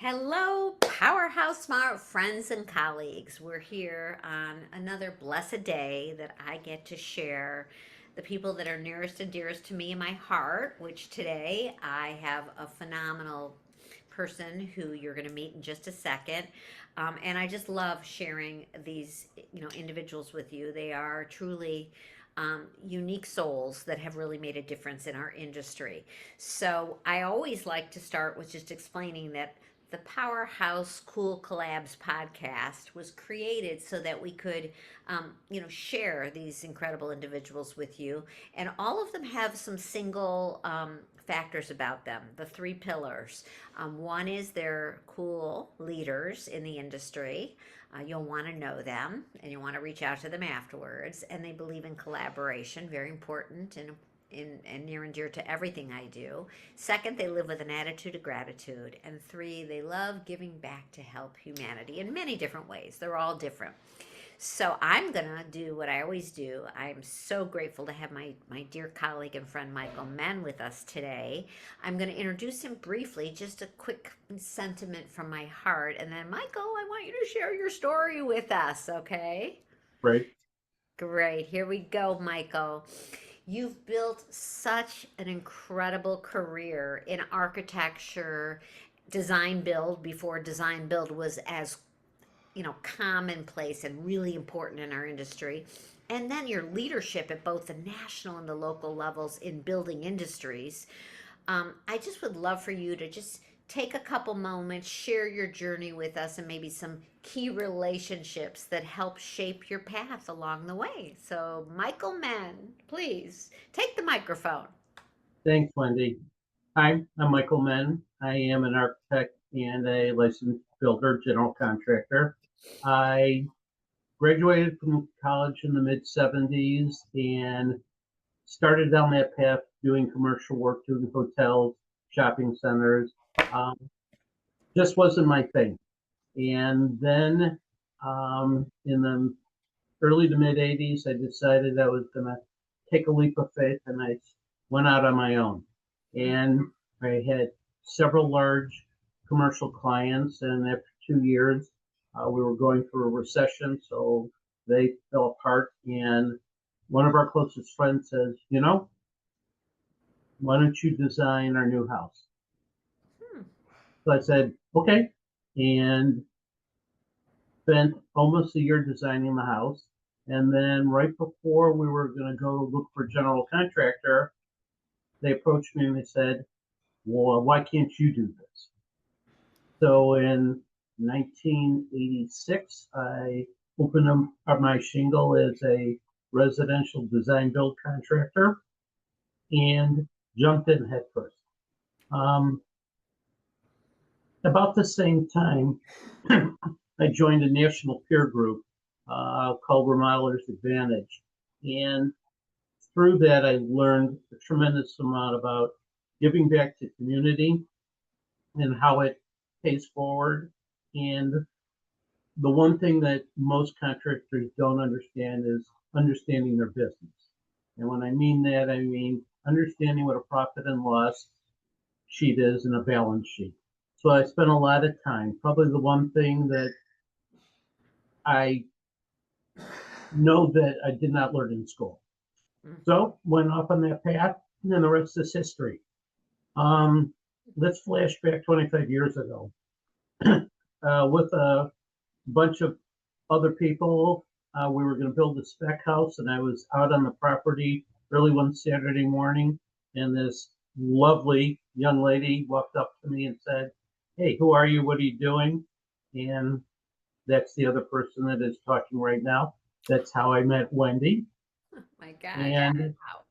Hello, PowerHouse SMART friends and colleagues. We're here on another blessed day that I get to share the people that are nearest and dearest to me in my heart, which today I have a phenomenal person who you're going to meet in just a second. And I just love sharing these, individuals with you. They are truly unique souls that have really made a difference in our industry. So I always like to start with just explaining that the PowerHouse Cool Collabs podcast was created so that we could, share these incredible individuals with you. And all of them have some single factors about them, the three pillars. One is they're cool leaders in the industry. You'll want to know them and you'll want to reach out to them afterwards. And they believe in collaboration, very important and near and dear to everything I do. Second, they live with an attitude of gratitude. And three, they love giving back to help humanity in many different ways. They're all different. So I'm going to do what I always do. I'm so grateful to have my dear colleague and friend Michael Menn with us today. I'm going to introduce him briefly, just a quick sentiment from my heart. And then, Michael, I want you to share your story with us, okay? Right. Great. Here we go, Michael. You've built such an incredible career in architecture, design build before design build was as commonplace and really important in our industry. And then your leadership at both the national and the local levels in building industries. I just would love for you to just take a couple moments, share your journey with us, and maybe some key relationships that help shape your path along the way. So, Michael Menn, please take the microphone. Thanks, Wendy. Hi, I'm Michael Menn. I am an architect and a licensed builder, general contractor. I graduated from college in the mid 70s and started down that path doing commercial work, doing hotels, shopping centers. Um, just wasn't my thing. And then in the early to mid 80s, I decided I was going to take a leap of faith and I went out on my own. And I had several large commercial clients, and after 2 years, we were going through a recession, so they fell apart. And one of our closest friends says, why don't you design our new house? Hmm. So I said, okay, and spent almost a year designing the house. And then right before we were going to go look for a general contractor, they approached me and they said, well, why can't you do this? So in 1986, I opened up my shingle as a residential design build contractor and jumped in headfirst. Um, about the same time, I joined a national peer group called Remodelers Advantage. And through that, I learned a tremendous amount about giving back to community and how it pays forward. And the one thing that most contractors don't understand is understanding their business. And when I mean that, I mean understanding what a profit and loss sheet is and a balance sheet. So I spent a lot of time. Probably the one thing that I know that I did not learn in school. So went off on that path, and then the rest is history. Um, let's flash back 25 years ago. With a bunch of other people, we were going to build a spec house, and I was out on the property early one Saturday morning, and this lovely young lady walked up to me and said, "Hey, who are you? What are you doing?" And that's the other person that is talking right now. That's how I met Wendy. Oh my gosh. And Wow.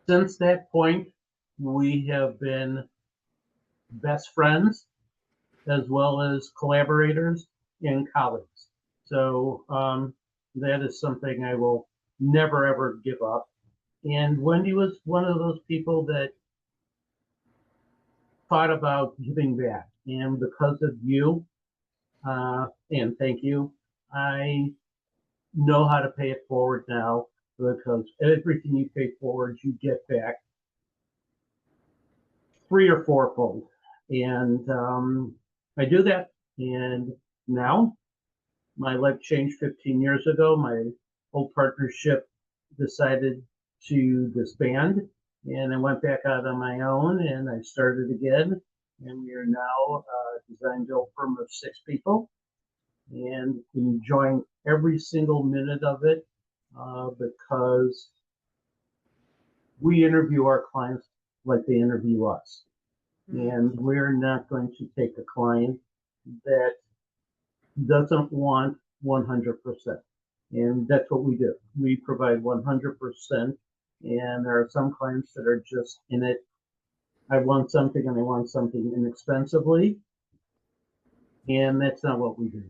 since that point, we have been best friends as well as collaborators and colleagues. So that is something I will never ever give up. And Wendy was one of those people that thought about giving back. And because of you, and thank you, I know how to pay it forward now because everything you pay forward, you get back three or fourfold. And I do that. And now my life changed 15 years ago. My old partnership decided to disband, and I went back out on my own and I started again. And we are now a design build firm of 6 people and enjoying every single minute of it because we interview our clients like they interview us. And we're not going to take a client that doesn't want 100%. And that's what we do. We provide 100%. And there are some clients that are just in it. I want something and I want something inexpensively. And that's not what we do.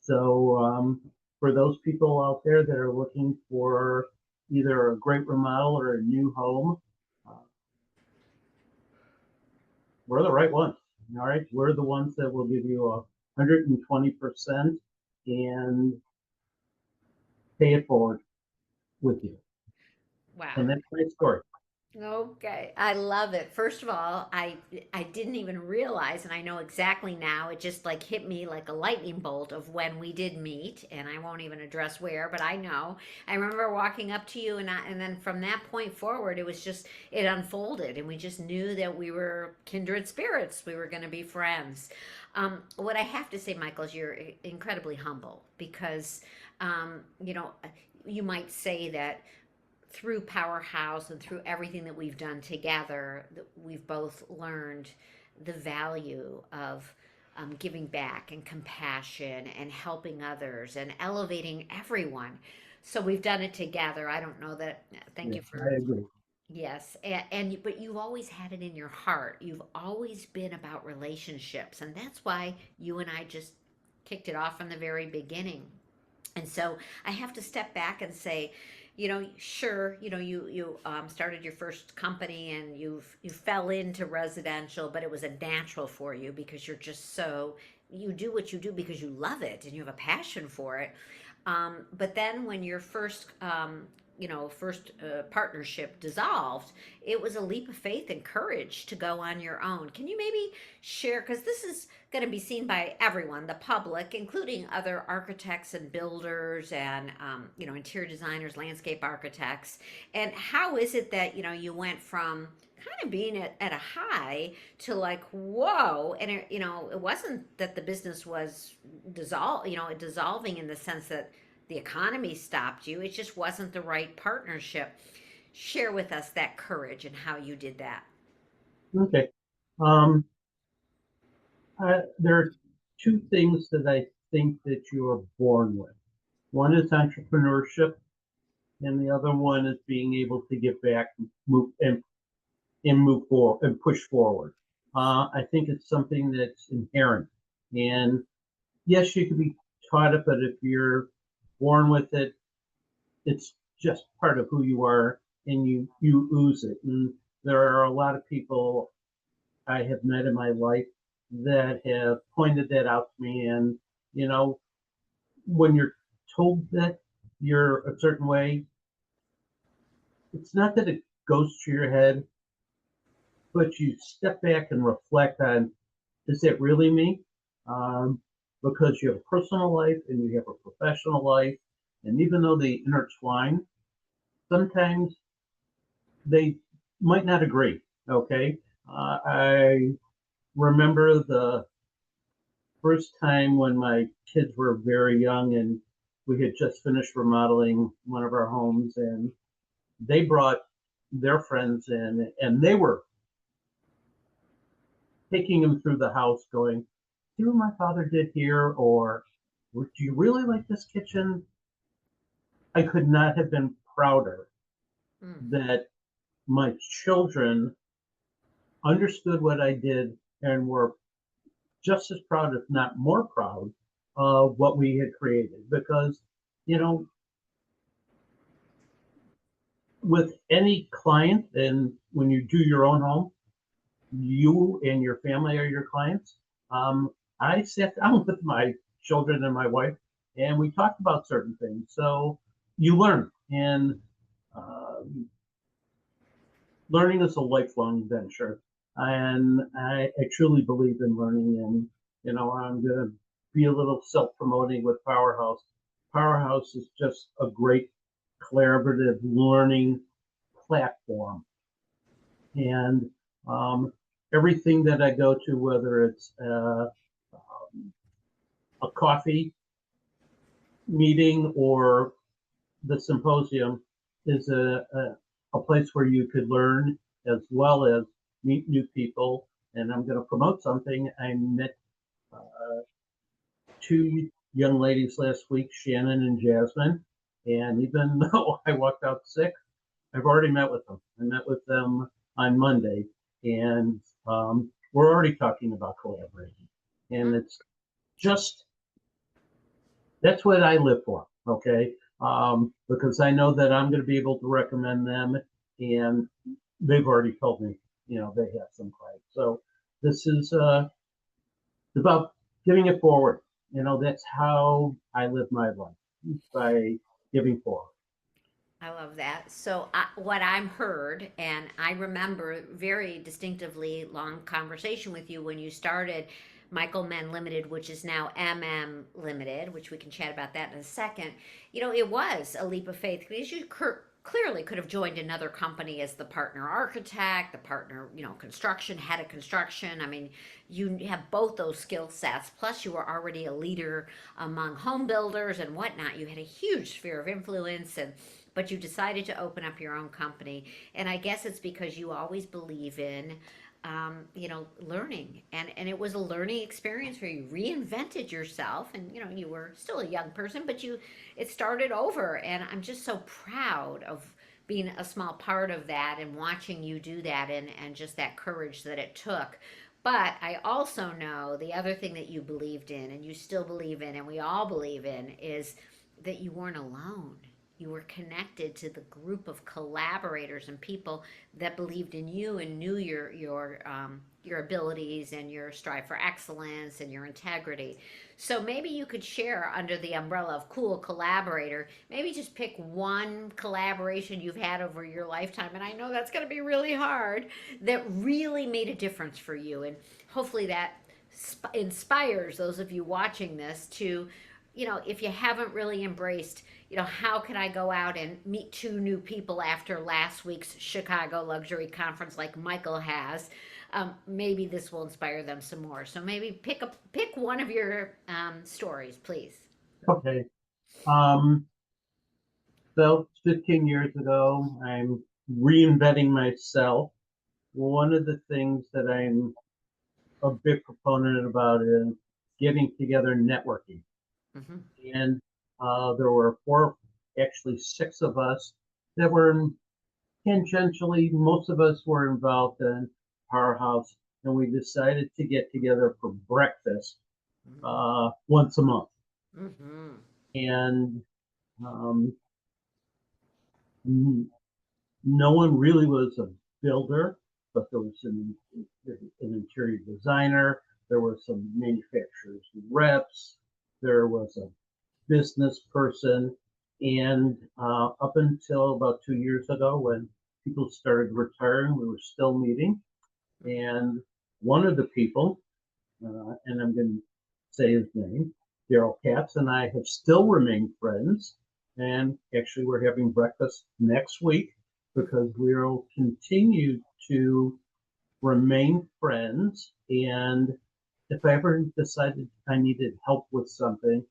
So for those people out there that are looking for either a great remodel or a new home, we're the right ones. All right. We're the ones that will give you 120% and pay it forward with you. Wow. And that's my story. Okay, I love it. First of all, I didn't even realize, and I know exactly now. It just like hit me like a lightning bolt of when we did meet, and I won't even address where, but I know. I remember walking up to you, and then from that point forward, it was just it unfolded, and we just knew that we were kindred spirits. We were going to be friends. What I have to say, Michael, is you're incredibly humble because, you know, you might say that through PowerHouse and through everything that we've done together, we've both learned the value of giving back and compassion and helping others and elevating everyone. So we've done it together. I don't know that. Thank Yeah, you for I agree. yes, but you've always had it in your heart. You've always been about relationships, and that's why you and I just kicked it off from the very beginning. And so I have to step back and say, sure, you started your first company and you fell into residential, but it was a natural for you because you're just so you do what you do because you love it and you have a passion for it. But then when your first partnership dissolved, it was a leap of faith and courage to go on your own. Can you maybe share, because this is going to be seen by everyone, the public, including other architects and builders and, interior designers, landscape architects. And how is it that, you went from kind of being at a high to like, whoa. And, it wasn't that the business was dissolving in the sense that the economy stopped you. It just wasn't the right partnership. Share with us that courage and how you did that. Okay. Um, there are 2 things that I think that you are born with. One is entrepreneurship, and the other one is being able to give back, move forward and push forward. I think it's something that's inherent. And yes, you can be taught it, but if you're born with it, it's just part of who you are, and you ooze it. And there are a lot of people I have met in my life that have pointed that out to me. And when you're told that you're a certain way, it's not that it goes to your head, but you step back and reflect on, is it really me? Um, because you have a personal life and you have a professional life, and even though they intertwine, sometimes they might not agree. Okay. I remember the first time when my kids were very young and we had just finished remodeling one of our homes, and they brought their friends in and they were taking them through the house going, see what my father did here, or do you really like this kitchen? I could not have been prouder Mm. that my children understood what I did and were just as proud, if not more proud, of what we had created. Because, you know, with any client, and when you do your own home, you and your family are your clients. Um, I sat down with my children and my wife, and we talked about certain things. So you learn, and uh, learning is a lifelong venture. And I truly believe in learning. And, I'm going to be a little self-promoting with PowerHouse. PowerHouse is just a great collaborative learning platform. And everything that I go to, whether it's a coffee meeting or the symposium, is a place where you could learn as well as meet new people. And I'm going to promote something. I met two young ladies last week, Shannon and Jasmine. And even though I walked out sick, I've already met with them. I met with them on Monday, and we're already talking about collaborating. And it's just, that's what I live for, okay? Because I know that I'm going to be able to recommend them, and they've already told me, they have some clients. So this is about giving it forward. That's how I live my life, by giving forward. I love that. So, what I'm heard, and I remember very distinctively long conversation with you when you started Michael Menn Limited, which is now Limited, which we can chat about that in a second. It was a leap of faith because you clearly could have joined another company as the partner architect, the partner, construction, head of construction. I mean, you have both those skill sets. Plus, you were already a leader among home builders and whatnot. You had a huge sphere of influence, but you decided to open up your own company. And I guess it's because you always believe in, learning. And it was a learning experience where you reinvented yourself. And, you were still a young person, but it started over. And I'm just so proud of being a small part of that and watching you do that, and just that courage that it took. But I also know the other thing that you believed in, and you still believe in, and we all believe in, is that you weren't alone. You were connected to the group of collaborators and people that believed in you and knew your abilities and your strive for excellence and your integrity. So maybe you could share, under the umbrella of Cool Collaborator, maybe just pick one collaboration you've had over your lifetime. And I know that's going to be really hard, that really made a difference for you. And hopefully that inspires those of you watching this to, if you haven't really embraced, how can I go out and meet two new people after last week's Chicago Luxury Conference like Michael has? Maybe this will inspire them some more. So maybe pick one of your stories, please. Okay. So 15 years ago, I'm reinventing myself. One of the things that I'm a big proponent about is getting together, networking. Mm-hmm. And there were actually six of us that were tangentially, most of us were involved in PowerHouse, and we decided to get together for breakfast once a month. Mm-hmm. And no one really was a builder, but there was an interior designer, there were some manufacturers reps, there was a business person, and up until about 2 years ago, when people started retiring, we were still meeting. And one of the people, and I'm going to say his name, Daryl Katz, and I have still remained friends. And actually, we're having breakfast next week because we'll continue to remain friends. And if I ever decided I needed help with something,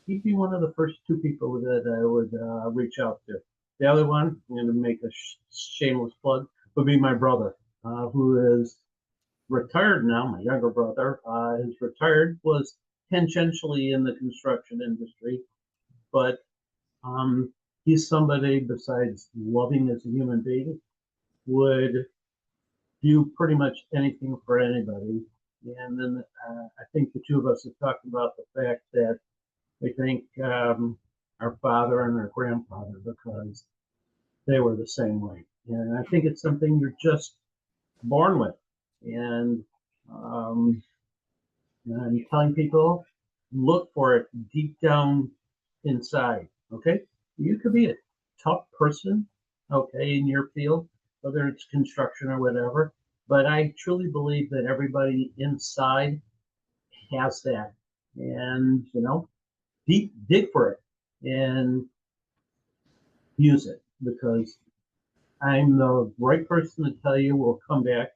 he'd be one of the first two people that I would reach out to. The other one, I'm going to make a shameless plug, would be my brother, who is retired now, my younger brother. Is retired, was tangentially in the construction industry, but he's somebody, besides loving as a human being, would do pretty much anything for anybody. And then I think the two of us have talked about the fact that we think our father and our grandfather, because they were the same way. And I think it's something you're just born with. And I'm telling people, look for it deep down inside. Okay, you could be a tough person, okay, in your field, whether it's construction or whatever, But I truly believe that everybody inside has that. And, dig for it and use it, because I'm the right person to tell you we'll come back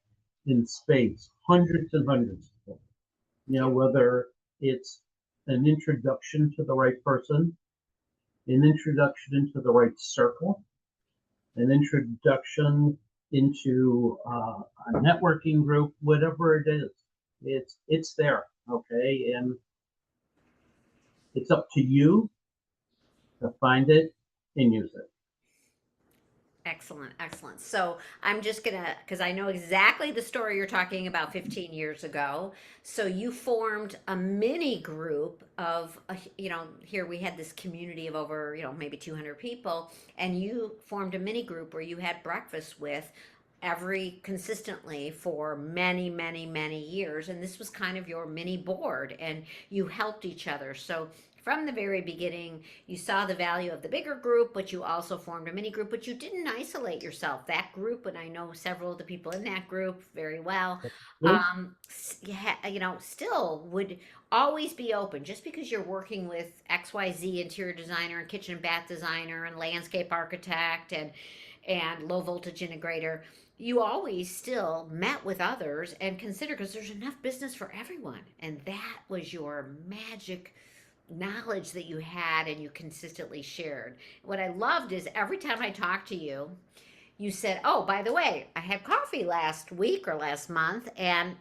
in spades, hundreds and hundreds of them. Whether it's an introduction to the right person, an introduction into the right circle, an introduction into a networking group, whatever it is, it's there, okay? And it's up to you to find it and use it. Excellent, excellent. So I'm just gonna, because I know exactly the story you're talking about 15 years ago. So you formed a mini group of, here we had this community of over, maybe 200 people, and you formed a mini group where you had breakfast with consistently for many, many, many years. And this was kind of your mini board, and you helped each other. So from the very beginning, you saw the value of the bigger group, but you also formed a mini group, but you didn't isolate yourself. That group, and I know several of the people in that group very well, still would always be open. Just because you're working with XYZ interior designer and kitchen and bath designer and landscape architect and low voltage integrator, you always still met with others and consider, because there's enough business for everyone. And that was your magic knowledge that you had and you consistently shared. What I loved is every time I talked to you, you said, "Oh, by the way, I had coffee last week or last month, and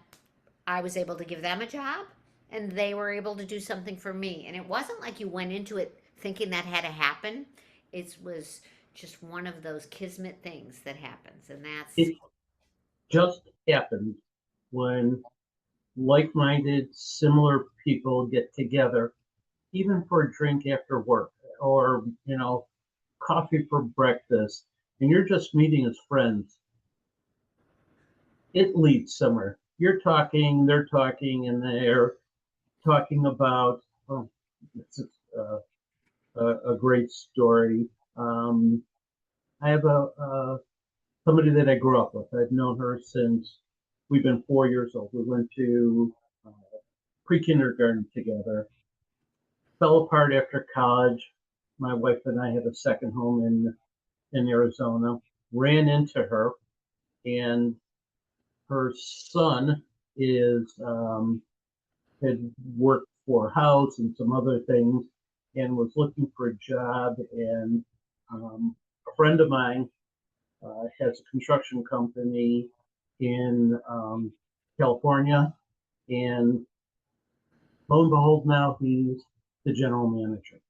I was able to give them a job, and they were able to do something for me." And it wasn't like you went into it thinking that had to happen. It was just one of those kismet things that happens, and that's It just happens when like-minded, similar people get together, even for a drink after work, or coffee for breakfast, and you're just meeting as friends. It leads somewhere. You're talking, they're talking, and they're talking about, oh, this is a great story. I have somebody that I grew up with. I've known her since we've been 4 years old. We went to pre-kindergarten together, fell apart after college. My wife and I had a second home in Arizona, ran into her, and her son had worked for a house and some other things, and was looking for a job. And a friend of mine has a construction company in California, and lo and behold, now he's the general manager.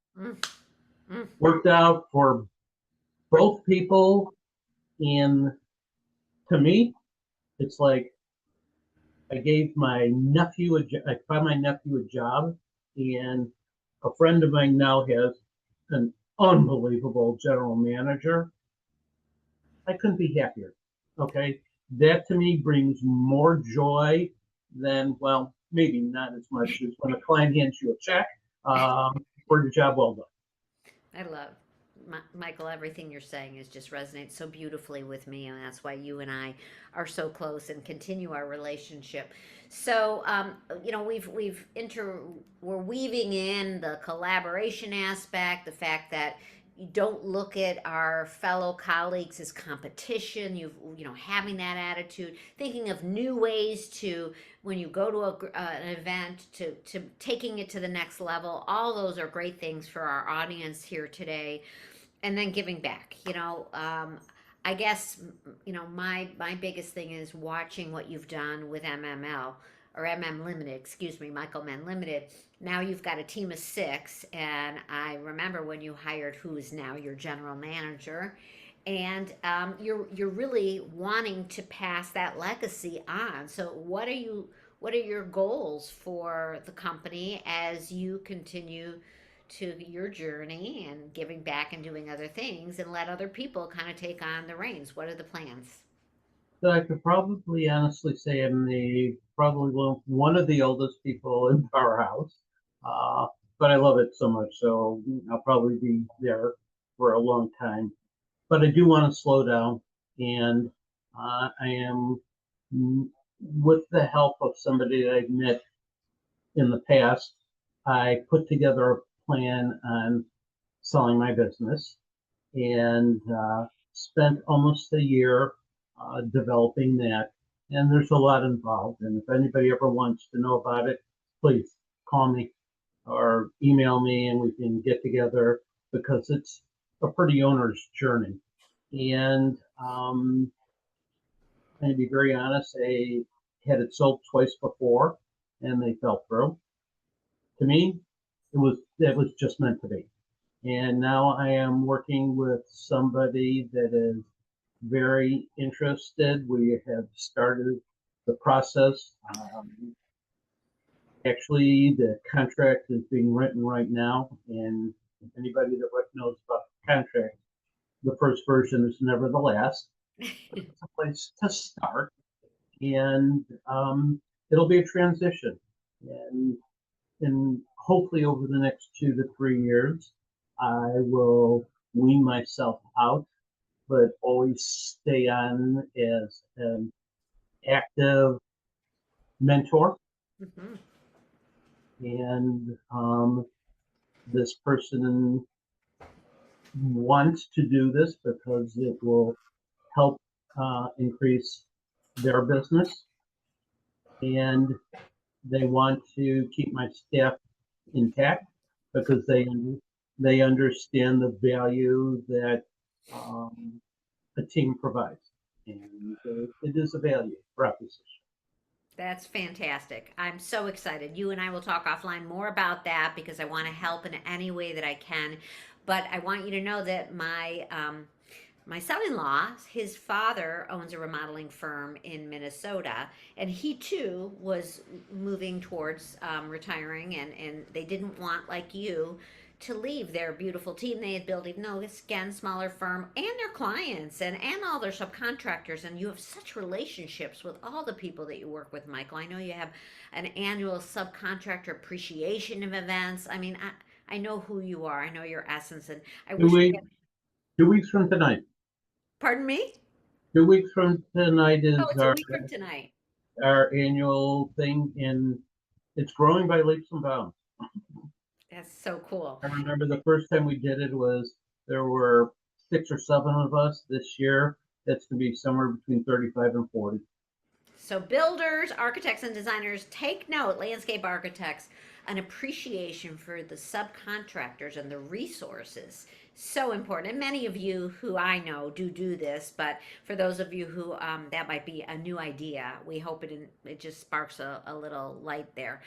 Worked out for both people, and to me, it's like I gave my nephew I found my nephew a job, and a friend of mine now has an unbelievable general manager. I couldn't be happier. Okay, that to me brings more joy than, well, maybe not as much as when a client hands you a check for the job well done. I love Michael. Everything you're saying is just resonates so beautifully with me, and that's why you and I are so close and continue our relationship. So, we're weaving in the collaboration aspect, the fact that you don't look at our fellow colleagues as competition. Having that attitude, thinking of new ways to, when you go to an event, to taking it to the next level. All those are great things for our audience here today. And then giving back. I guess my biggest thing is watching what you've done with MML, or MM Limited, excuse me, Michael Menn Limited. Now you've got a team of 6, and I remember when you hired who is now your general manager, and you're really wanting to pass that legacy on. So what are your goals for the company as you continue to your journey and giving back and doing other things, and let other people kind of take on the reins? What are the plans? So I could probably honestly say I'm probably one of the oldest people in PowerHouse, uh, but I love it so much, so I'll probably be there for a long time. But I do want to slow down, and I am with the help of somebody that I've met in the past, I put together a plan on selling my business and spent almost a year developing that. And there's a lot involved. And if anybody ever wants to know about it, please call me or email me and we can get together because it's a pretty owner's journey. And to be very honest, I had it sold twice before and they fell through. To me, it was just meant to be. And now I am working with somebody that is very interested. We have started the process. Actually, the contract is being written right now, and if anybody that knows about the contract, the first version is never the last. It's a place to start, and it'll be a transition. And hopefully over the next 2 to 3 years, I will wean myself out, but always stay on as an active mentor. Mhm. And this person wants to do this because it will help increase their business. And they want to keep my staff intact because they understand the value that a team provides, and it is a value proposition. That's fantastic. I'm so excited. You and I will talk offline more about that because I want to help in any way that I can. But I want you to know that my son-in-law, his father owns a remodeling firm in Minnesota, and he too was moving towards retiring, and they didn't want, like you, to leave their beautiful team they had built, even though it's again smaller firm, and their clients and all their subcontractors. And you have such relationships with all the people that you work with, Michael. I know you have an annual subcontractor appreciation of events. I mean, I know who you are. I know your essence, and I Two wish we weeks, had. 2 weeks from tonight. Pardon me? 2 weeks from tonight Oh, is it's a week from tonight. our annual thing, and it's growing by leaps and bounds. That's so cool. I remember the first time we did it was there were 6 or 7 of us. This year, that's to be somewhere between 35 and 40. So, builders, architects, and designers, take note, landscape architects, an appreciation for the subcontractors and the resources. So important. And many of you who I know do this, but for those of you who that might be a new idea, we hope it just sparks a little light there.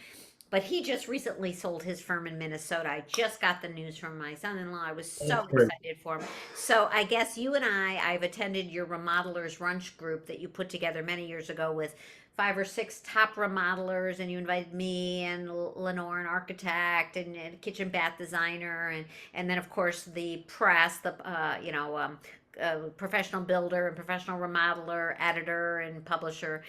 But he just recently sold his firm in Minnesota. I just got the news from my son-in-law. I was That's so great. excited for him. So I guess you and I've attended your remodelers brunch group that you put together many years ago with 5 or 6 top remodelers, and you invited me and Lenore, an architect, and kitchen bath designer, and then of course the press, the professional builder and professional remodeler, editor and publisher.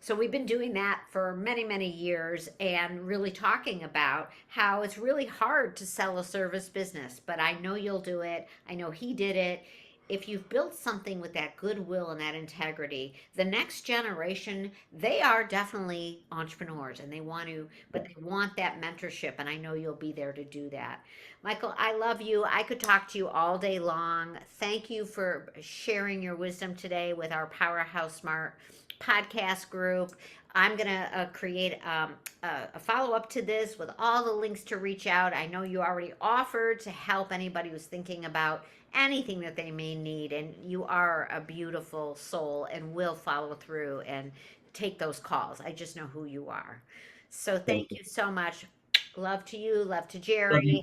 So we've been doing that for many, many years and really talking about how it's really hard to sell a service business. But I know you'll do it. I know he did it. If you've built something with that goodwill and that integrity, the next generation, they are definitely entrepreneurs and they want to, but they want that mentorship. And I know you'll be there to do that. Michael, I love you. I could talk to you all day long. Thank you for sharing your wisdom today with our PowerHouse SMART podcast group. I'm going to create a follow up to this with all the links to reach out. I know you already offered to help anybody who's thinking about anything that they may need, and you are a beautiful soul and will follow through and take those calls. I just know who you are. So Thank thank you. you so much. Love to you, love to Love you. Jerry.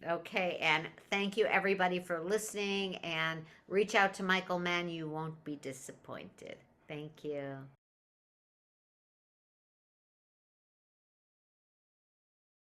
Okay, and thank you everybody for listening, and reach out to Michael Menn. You won't be disappointed. Thank you.